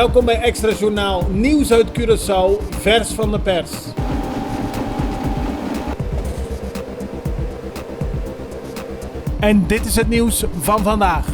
Welkom bij Extra Journaal, nieuws uit Curaçao, vers van de pers. En dit is het nieuws van vandaag.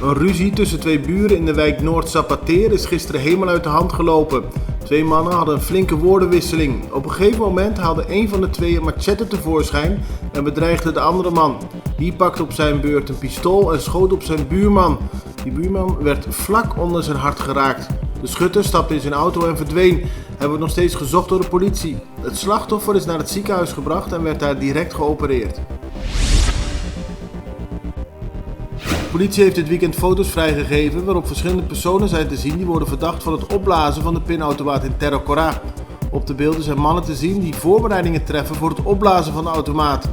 Een ruzie tussen twee buren in de wijk Noord-Zapateer is gisteren helemaal uit de hand gelopen. Twee mannen hadden een flinke woordenwisseling. Op een gegeven moment haalde een van de twee een machette tevoorschijn en bedreigde de andere man. Die pakte op zijn beurt een pistool en schoot op zijn buurman. Die buurman werd vlak onder zijn hart geraakt. De schutter stapte in zijn auto en verdween. Hij wordt nog steeds gezocht door de politie. Het slachtoffer is naar het ziekenhuis gebracht en werd daar direct geopereerd. De politie heeft dit weekend foto's vrijgegeven waarop verschillende personen zijn te zien die worden verdacht van het opblazen van de pinautomaat in Terra Cora. Op de beelden zijn mannen te zien die voorbereidingen treffen voor het opblazen van de automaat.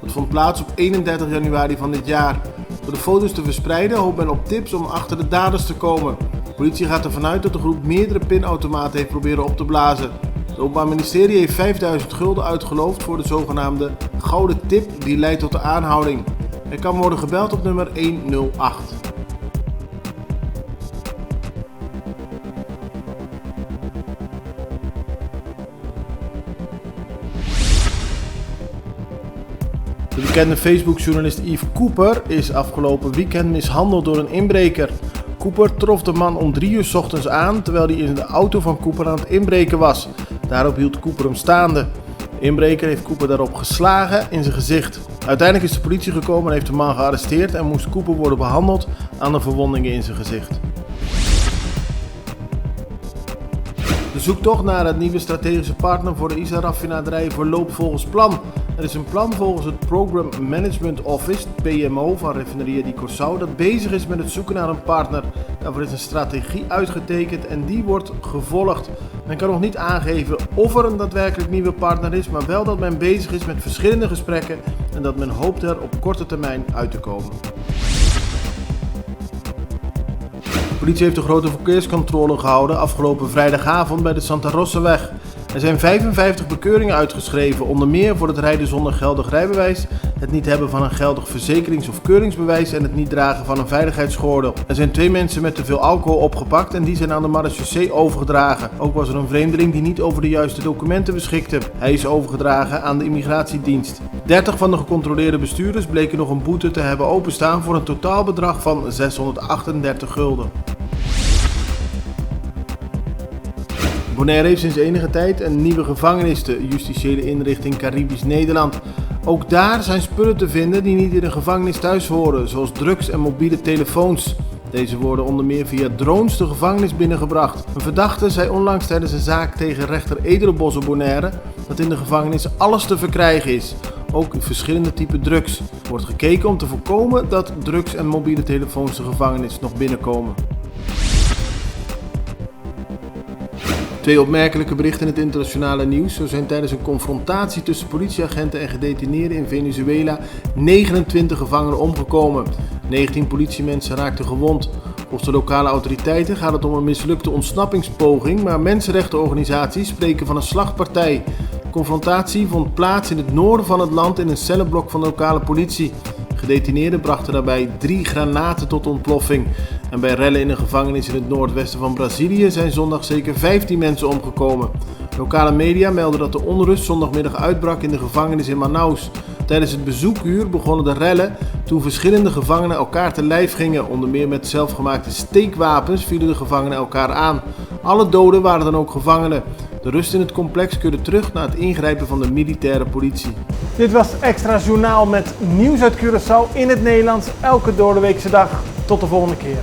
Dat vond plaats op 31 januari van dit jaar. Door de foto's te verspreiden hoopt men op tips om achter de daders te komen. De politie gaat ervan uit dat de groep meerdere pinautomaten heeft proberen op te blazen. Het Openbaar Ministerie heeft 5000 gulden uitgeloofd voor de zogenaamde gouden tip die leidt tot de aanhouding. Er kan worden gebeld op nummer 108. De bekende Facebook-journalist Yves Cooper is afgelopen weekend mishandeld door een inbreker. Cooper trof de man om 3 uur 's ochtends aan terwijl hij in de auto van Cooper aan het inbreken was. Daarop hield Cooper hem staande. De inbreker heeft Cooper daarop geslagen in zijn gezicht. Uiteindelijk is de politie gekomen en heeft de man gearresteerd en moest Cooper worden behandeld aan de verwondingen in zijn gezicht. De zoektocht naar het nieuwe strategische partner voor de ISA-raffinaderij verloopt volgens plan. Er is een plan volgens het Program Management Office, PMO, van Refineria di Curaçao dat bezig is met het zoeken naar een partner. Daarvoor is een strategie uitgetekend en die wordt gevolgd. Men kan nog niet aangeven of er een daadwerkelijk nieuwe partner is, maar wel dat men bezig is met verschillende gesprekken en dat men hoopt er op korte termijn uit te komen. De politie heeft een grote verkeerscontrole gehouden afgelopen vrijdagavond bij de Santa Rosaweg. Er zijn 55 bekeuringen uitgeschreven, onder meer voor het rijden zonder geldig rijbewijs, het niet hebben van een geldig verzekerings- of keuringsbewijs en het niet dragen van een veiligheidsgordel. Er zijn 2 mensen met te veel alcohol opgepakt en die zijn aan de marechaussee overgedragen. Ook was er een vreemdeling die niet over de juiste documenten beschikte. Hij is overgedragen aan de immigratiedienst. 30 van de gecontroleerde bestuurders bleken nog een boete te hebben openstaan voor een totaalbedrag van 638 gulden. Bonaire heeft sinds enige tijd een nieuwe gevangenis, de justitiële inrichting Caribisch Nederland. Ook daar zijn spullen te vinden die niet in een gevangenis thuis horen, zoals drugs en mobiele telefoons. Deze worden onder meer via drones de gevangenis binnengebracht. Een verdachte zei onlangs tijdens een zaak tegen rechter Edelenbos op Bonaire dat in de gevangenis alles te verkrijgen is. Ook verschillende typen drugs. Er wordt gekeken om te voorkomen dat drugs en mobiele telefoons de gevangenis nog binnenkomen. 2 opmerkelijke berichten in het internationale nieuws. Zo zijn tijdens een confrontatie tussen politieagenten en gedetineerden in Venezuela 29 gevangenen omgekomen. 19 politiemensen raakten gewond. Volgens de lokale autoriteiten gaat het om een mislukte ontsnappingspoging, maar mensenrechtenorganisaties spreken van een slagpartij. De confrontatie vond plaats in het noorden van het land in een cellenblok van de lokale politie. Gedetineerden brachten daarbij 3 granaten tot ontploffing. En bij rellen in een gevangenis in het noordwesten van Brazilië zijn zondag zeker 15 mensen omgekomen. Lokale media melden dat de onrust zondagmiddag uitbrak in de gevangenis in Manaus. Tijdens het bezoekuur begonnen de rellen toen verschillende gevangenen elkaar te lijf gingen. Onder meer met zelfgemaakte steekwapens vielen de gevangenen elkaar aan. Alle doden waren dan ook gevangenen. De rust in het complex keurde terug na het ingrijpen van de militaire politie. Dit was Extra Journaal met nieuws uit Curaçao in het Nederlands, elke doordeweekse dag. Tot de volgende keer.